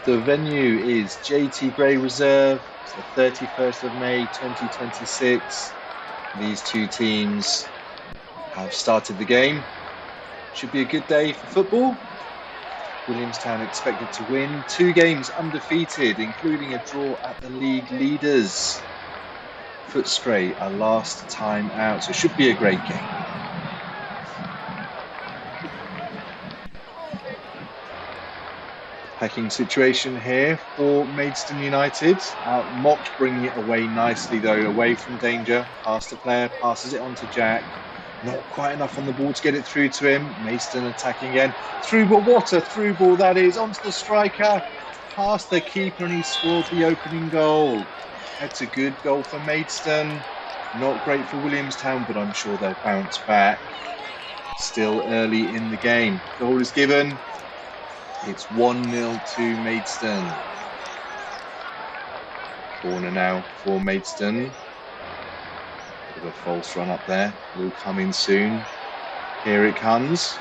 The venue is JT Gray Reserve. It's the 31st of May 2026. These two teams have started the game. Should be a good day for football. Williamstown expected to win 2 games undefeated, including a draw at the league leaders. Footscray are last time out, so it should be a great game. Attacking situation here for Maidstone United. Mocked bringing it away nicely though, away from danger. Past the player, passes it on to Jack. Not quite enough on the ball to get it through to him. Maidstone attacking again. Through ball, what a through ball that is. Onto the striker, past the keeper, and he scored the opening goal. That's a good goal for Maidstone. Not great for Williamstown, but I'm sure they'll bounce back. Still early in the game. Goal is given. It's 1-0 to Maidstone. Corner now for Maidstone. Bit of a false run up there. Will come in soon. Here it comes.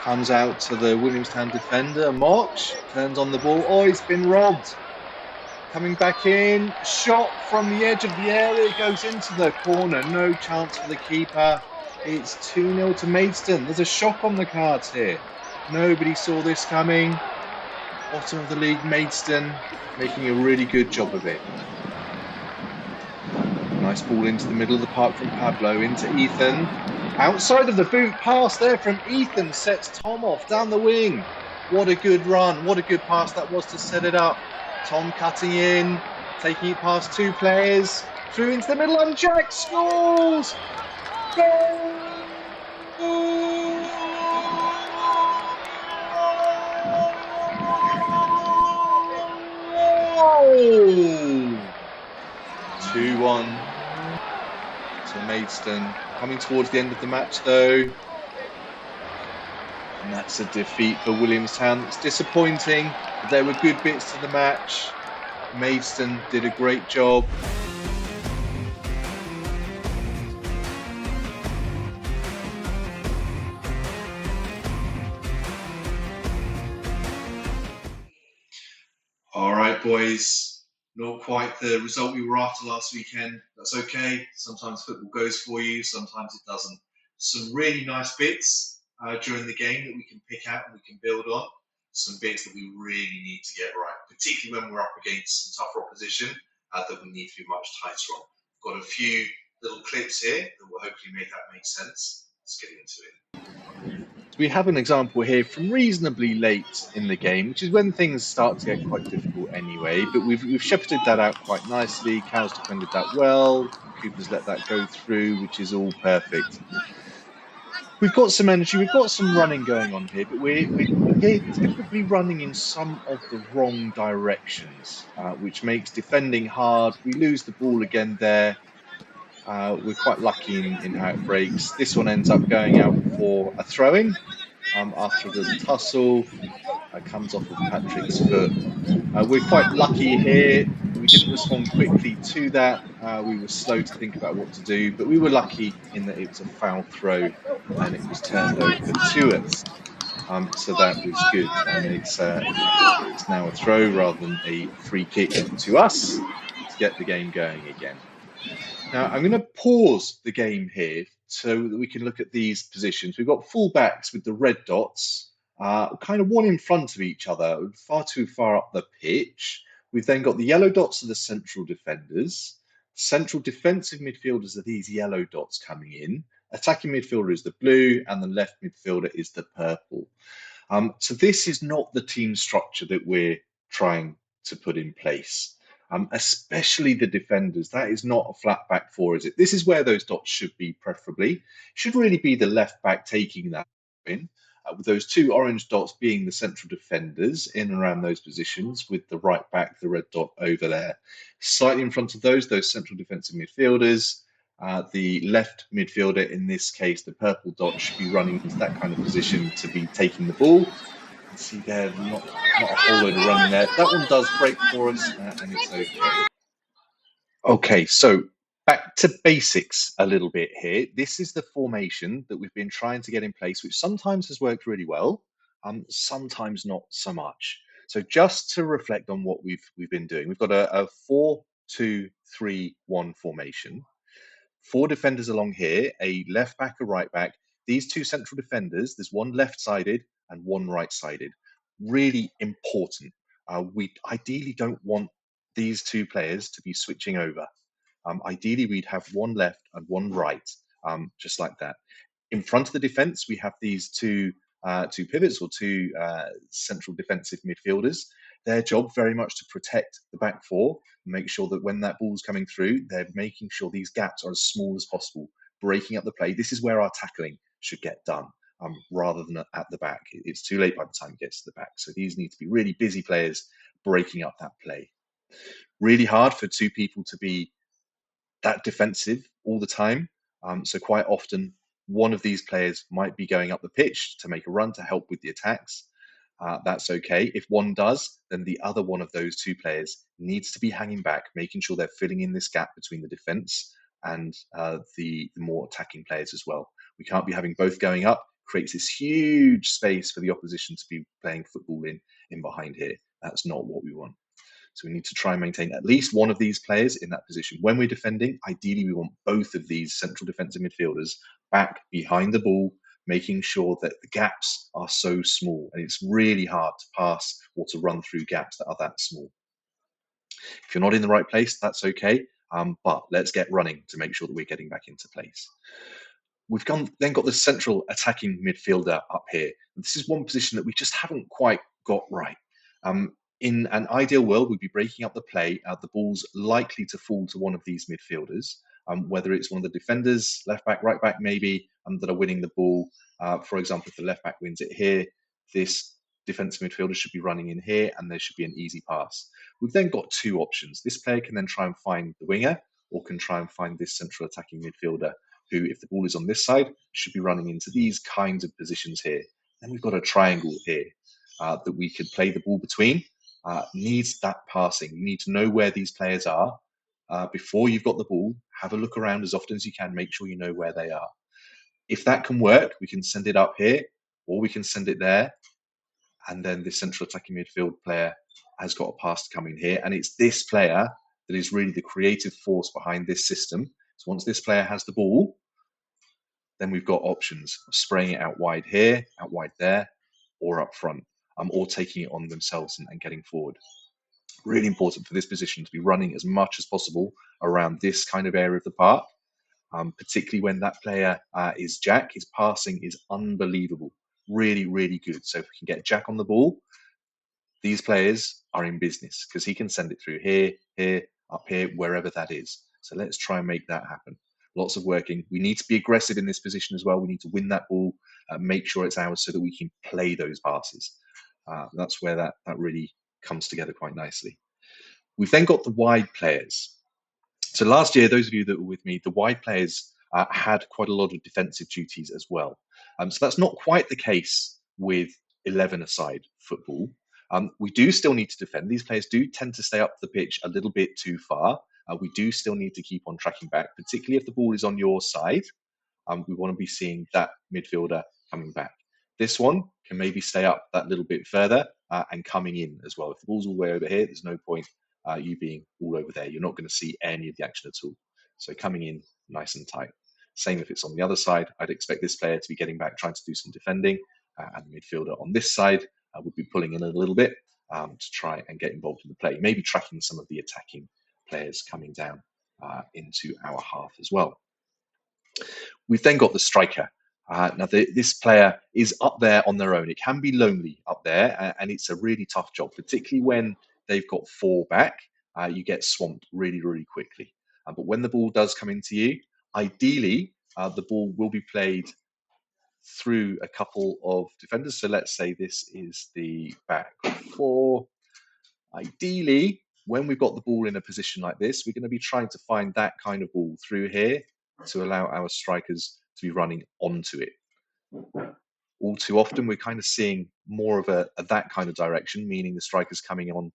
Comes out to the Williamstown defender. Moch turns on the ball. Oh, he's been robbed. Coming back in. Shot from the edge of the area. It goes into the corner. No chance for the keeper. It's 2-0 to Maidstone. There's a shock on the cards here. Nobody saw this coming. Bottom of the league, Maidstone making a really good job of it. Nice ball into the middle of the park from Pablo, into Ethan. Outside of the boot, pass there from Ethan sets Tom off down the wing. What a good run, what a good pass that was to set it up. Tom cutting in, taking it past 2 players, through into the middle, and Jack scores! Goal! 2-1 to Maidstone. Coming towards the end of the match though. And that's a defeat for Williamstown. It's disappointing, but there were good bits to the match. Maidstone did a great job. All right, boys. Not quite the result we were after last weekend. That's okay. Sometimes football goes for you, sometimes it doesn't. Some really nice bits during the game that we can pick out and we can build on. Some bits that we really need to get right, particularly when we're up against some tougher opposition that we need to be much tighter on. Got a few little clips here that will hopefully make that make sense. Let's get into it. We have an example here from reasonably late in the game, which is when things start to get quite difficult anyway, but we've shepherded that out quite nicely. Cow's defended that well. Cooper's let that go through, which is all perfect. We've got some energy, we've got some running going on here, but we're typically running in some of the wrong directions, which makes defending hard. We lose the ball again there. We're quite lucky in how it breaks. This one ends up going out for a throw-in after the tussle. Comes off of Patrick's foot. We're quite lucky here. We didn't respond quickly to that. We were slow to think about what to do, but we were lucky in that it was a foul throw and it was turned over to us. So that was good, and it's now a throw rather than a free kick to us to get the game going again. Now, I'm going to pause the game here so that we can look at these positions. We've got full backs with the red dots, kind of one in front of each other, far too far up the pitch. We've then got the yellow dots are the central defenders. Central defensive midfielders are these yellow dots coming in. Attacking midfielder is the blue, and the left midfielder is the purple. So this is not the team structure that we're trying to put in place. Especially the defenders. That is not a flat back four, is it? This is where those dots should be, preferably. It should really be the left back taking that in, with those 2 orange dots being the central defenders in and around those positions, with the right back, the red dot over there. Slightly in front of those central defensive midfielders. The left midfielder, in this case, the purple dot, should be running into that kind of position to be taking the ball. See there, not a whole load of running there. That one does break for us, and it's okay. Okay, so back to basics a little bit here. This is the formation that we've been trying to get in place, which sometimes has worked really well, sometimes not so much. So just to reflect on what we've been doing, we've got a 4-2-3-1 formation. 4 defenders along here, a left back, a right back. These 2 central defenders, there's one left-sided and one right-sided. Really important. We ideally don't want these 2 players to be switching over. Ideally, we'd have one left and one right, just like that. In front of the defence, we have these two pivots or 2 central defensive midfielders. Their job very much to protect the back 4, make sure that when that ball's coming through, they're making sure these gaps are as small as possible, breaking up the play. This is where our tackling should get done, rather than at the back. It's too late by the time it gets to the back. So these need to be really busy players breaking up that play. Really hard for 2 people to be that defensive all the time. So quite often, one of these players might be going up the pitch to make a run to help with the attacks. That's okay. If one does, then the other one of those 2 players needs to be hanging back, making sure they're filling in this gap between the defence and the more attacking players as well. We can't be having both going up. Creates this huge space for the opposition to be playing football in behind here. That's not what we want. So we need to try and maintain at least one of these players in that position. When we're defending, ideally we want both of these central defensive midfielders back behind the ball, making sure that the gaps are so small. And it's really hard to pass or to run through gaps that are that small. If you're not in the right place, that's okay. But let's get running to make sure that we're getting back into place. We've then got the central attacking midfielder up here. This is one position that we just haven't quite got right. In an ideal world, we'd be breaking up the play. The ball's likely to fall to one of these midfielders, whether it's one of the defenders, left back, right back, maybe, that are winning the ball. For example, if the left back wins it here, this defensive midfielder should be running in here, and there should be an easy pass. We've then got 2 options. This player can then try and find the winger, or can try and find this central attacking midfielder, who, if the ball is on this side, should be running into these kinds of positions here. Then we've got a triangle here that we could play the ball between. Needs that passing. You need to know where these players are before you've got the ball. Have a look around as often as you can. Make sure you know where they are. If that can work, we can send it up here, or we can send it there. And then this central attacking midfield player has got a pass to come in here. And it's this player that is really the creative force behind this system. So once this player has the ball, then we've got options of spraying it out wide here, out wide there, or up front, or taking it on themselves and getting forward. Really important for this position to be running as much as possible around this kind of area of the park, particularly when that player is Jack. His passing is unbelievable, really, really good. So if we can get Jack on the ball, these players are in business because he can send it through here, here, up here, wherever that is. So let's try and make that happen. Lots of working. We need to be aggressive in this position as well. We need to win that ball, make sure it's ours so that we can play those passes. That's where that really comes together quite nicely. We've then got the wide players. So last year, those of you that were with me, the wide players had quite a lot of defensive duties as well. So that's not quite the case with 11-a-side football. We do still need to defend. These players do tend to stay up the pitch a little bit too far. We do still need to keep on tracking back, particularly if the ball is on your side. We want to be seeing that midfielder coming back. This one can maybe stay up that little bit further and coming in as well. If the ball's all the way over here, there's no point you being all over there. You're not going to see any of the action at all. So coming in nice and tight. Same if it's on the other side. I'd expect this player to be getting back, trying to do some defending, and the midfielder on this side would be pulling in a little bit to try and get involved in the play. Maybe tracking some of the attacking players coming down into our half as well. We've then got the striker. Now, this player is up there on their own. It can be lonely up there, and it's a really tough job, particularly when they've got 4 back. You get swamped really, really quickly. But when the ball does come into you, ideally, the ball will be played through a couple of defenders. So let's say this is the back 4. Ideally, when we've got the ball in a position like this, we're going to be trying to find that kind of ball through here to allow our strikers to be running onto it. All too often, we're kind of seeing more of that kind of direction, meaning the strikers coming on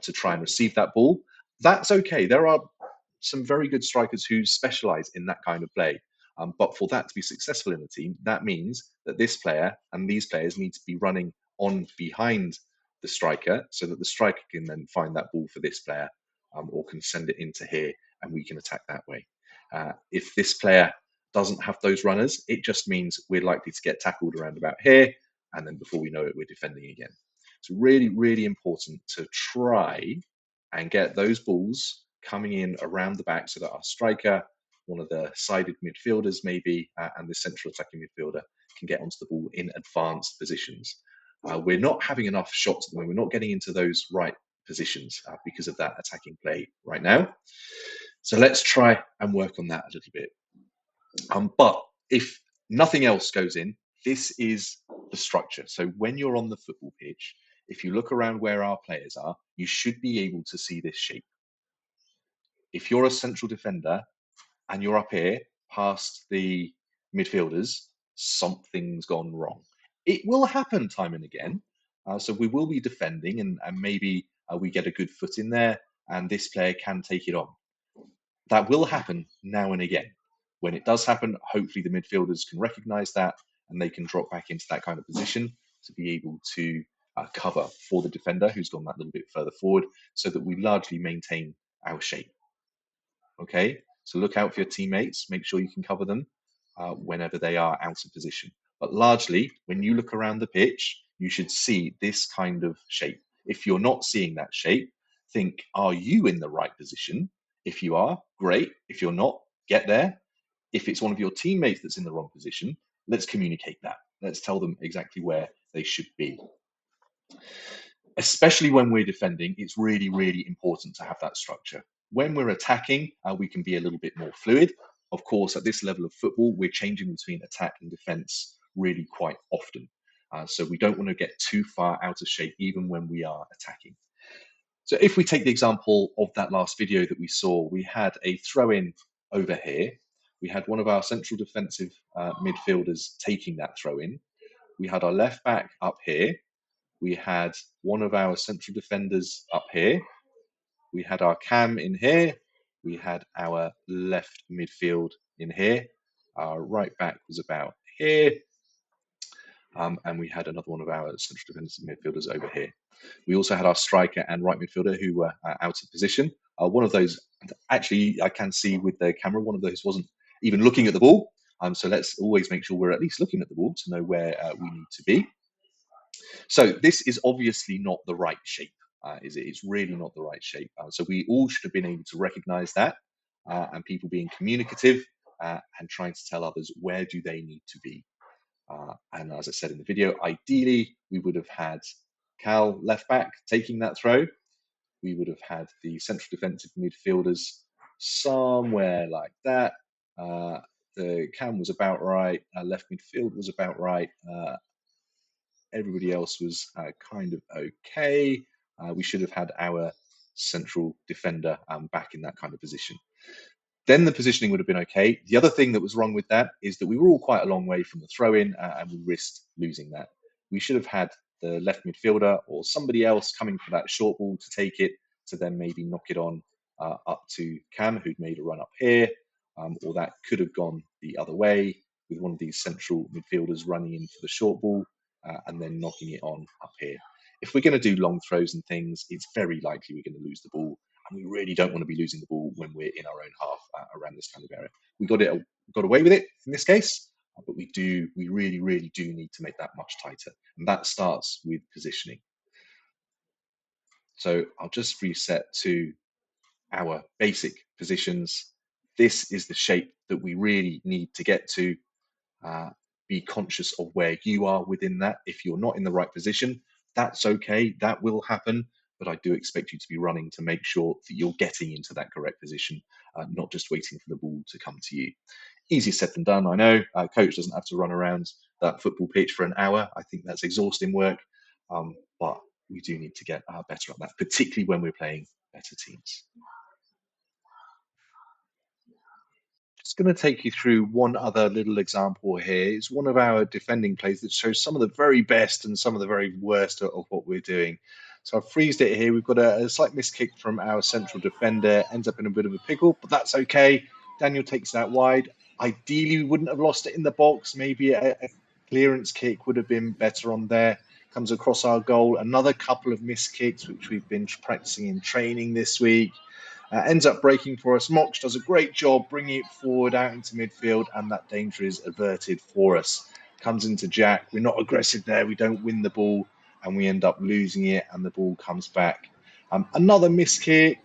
to try and receive that ball. That's okay. There are some very good strikers who specialize in that kind of play. But for that to be successful in the team, that means that this player and these players need to be running on behind the striker so that the striker can then find that ball for this player, or can send it into here and we can attack that way. If this player doesn't have those runners, it just means we're likely to get tackled around about here, and then before we know it, we're defending again. It's really, really important to try and get those balls coming in around the back so that our striker, one of the sided midfielders maybe, and the central attacking midfielder can get onto the ball in advanced positions. We're not having enough shots at the moment. We're not getting into those right positions because of that attacking play right now. So let's try and work on that a little bit. But if nothing else goes in, this is the structure. So when you're on the football pitch, if you look around where our players are, you should be able to see this shape. If you're a central defender and you're up here past the midfielders, something's gone wrong. It will happen time and again. So we will be defending and maybe we get a good foot in there and this player can take it on. That will happen now and again. When it does happen, hopefully the midfielders can recognize that and they can drop back into that kind of position to be able to cover for the defender who's gone that little bit further forward so that we largely maintain our shape. Okay, so look out for your teammates, make sure you can cover them whenever they are out of position. But largely, when you look around the pitch, you should see this kind of shape. If you're not seeing that shape, think, are you in the right position? If you are, great. If you're not, get there. If it's one of your teammates that's in the wrong position, let's communicate that. Let's tell them exactly where they should be. Especially when we're defending, it's really, really important to have that structure. When we're attacking, we can be a little bit more fluid. Of course, at this level of football, we're changing between attack and defense really quite often. So we don't want to get too far out of shape, even when we are attacking. So if we take the example of that last video that we saw, we had a throw-in over here. We had one of our central defensive midfielders taking that throw-in. We had our left back up here. We had one of our central defenders up here. We had our cam in here. We had our left midfield in here. Our right back was about here. And we had another one of our central defensive midfielders over here. We also had our striker and right midfielder who were out of position. One of those, actually, I can see with the camera, one of those wasn't even looking at the ball. So let's always make sure we're at least looking at the ball to know where we need to be. So this is obviously not the right shape, is it? It's really not the right shape. So we all should have been able to recognize that, and people being communicative and trying to tell others where do they need to be. And as I said in the video, ideally we would have had Cal left back taking that throw. We would have had the central defensive midfielders somewhere like that. The cam was about right. Left midfield was about right. Everybody else was kind of okay. We should have had our central defender back in that kind of position. Then the positioning would have been okay. The other thing that was wrong with that is that we were all quite a long way from the throw-in and we risked losing that. We should have had the left midfielder or somebody else coming for that short ball to take it, to then maybe knock it on up to Cam, who'd made a run up here, or that could have gone the other way with one of these central midfielders running in for the short ball and then knocking it on up here. If we're going to do long throws and things, it's very likely we're going to lose the ball. And we really don't want to be losing the ball when we're in our own half around this kind of area. We got away with it in this case, but we really, really do need to make that much tighter. And that starts with positioning. So I'll just reset to our basic positions. This is the shape that we really need to get to. Be conscious of where you are within that. If you're not in the right position, that's okay. That will happen. But I do expect you to be running to make sure that you're getting into that correct position, not just waiting for the ball to come to you. Easier said than done, I know. Coach doesn't have to run around that football pitch for an hour. I think that's exhausting work. But we do need to get better at that, particularly when we're playing better teams. Just going to take you through one other little example here. It's one of our defending plays that shows some of the very best and some of the very worst of what we're doing. So I've freezed it here. We've got a slight miss kick from our central defender, ends up in a bit of a pickle, but that's okay. Daniel takes that wide. Ideally, we wouldn't have lost it in the box. Maybe a clearance kick would have been better on there. comes across our goal. Another couple of missed kicks, which we've been practicing in training this week. Ends up breaking for us. Mox does a great job bringing it forward out into midfield, and that danger is averted for us. Comes into Jack. We're not aggressive there. We don't win the ball, and we end up losing it, and the ball comes back. Another miss kick.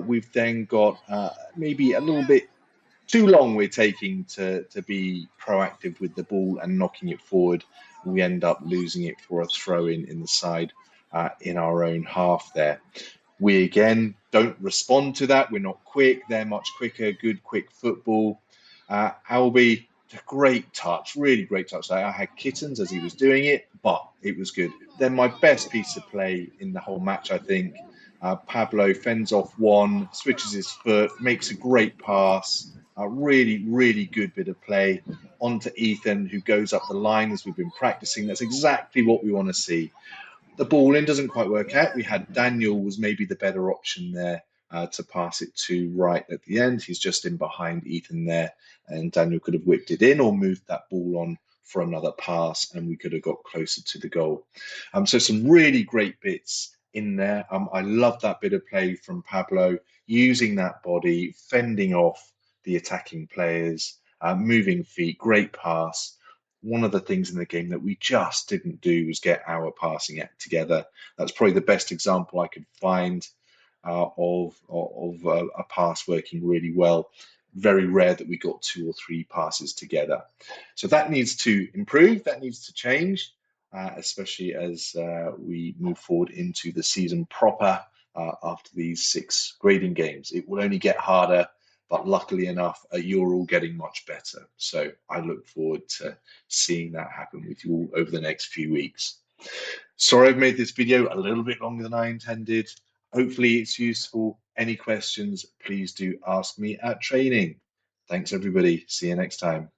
We've then got maybe a little bit too long we're taking to be proactive with the ball and knocking it forward. We end up losing it for a throw in the side in our own half there. We again don't respond to that. We're not quick. They're much quicker. Good, quick football. Albie, great touch, really great touch. I had kittens as he was doing it, but it was good. Then my best piece of play in the whole match, I think. Pablo fends off one, switches his foot, makes a great pass. A really, really good bit of play onto Ethan, who goes up the line as we've been practicing. That's exactly what we want to see. The ball in doesn't quite work out. We had Daniel was maybe the better option there to pass it to right at the end. He's just in behind Ethan there, and Daniel could have whipped it in or moved that ball on for another pass, and we could have got closer to the goal. So some really great bits in there. I love that bit of play from Pablo, using that body, fending off the attacking players, moving feet, great pass. One of the things in the game that we just didn't do was get our passing act together. That's probably the best example I could find of a pass working really well. Very rare that we got 2 or 3 passes together. So that needs to improve, that needs to change, especially as we move forward into the season proper after these 6 grading games. It will only get harder, but luckily enough, you're all getting much better. So I look forward to seeing that happen with you all over the next few weeks. Sorry I've made this video a little bit longer than I intended. Hopefully it's useful. Any questions, please do ask me at training. Thanks everybody. See you next time.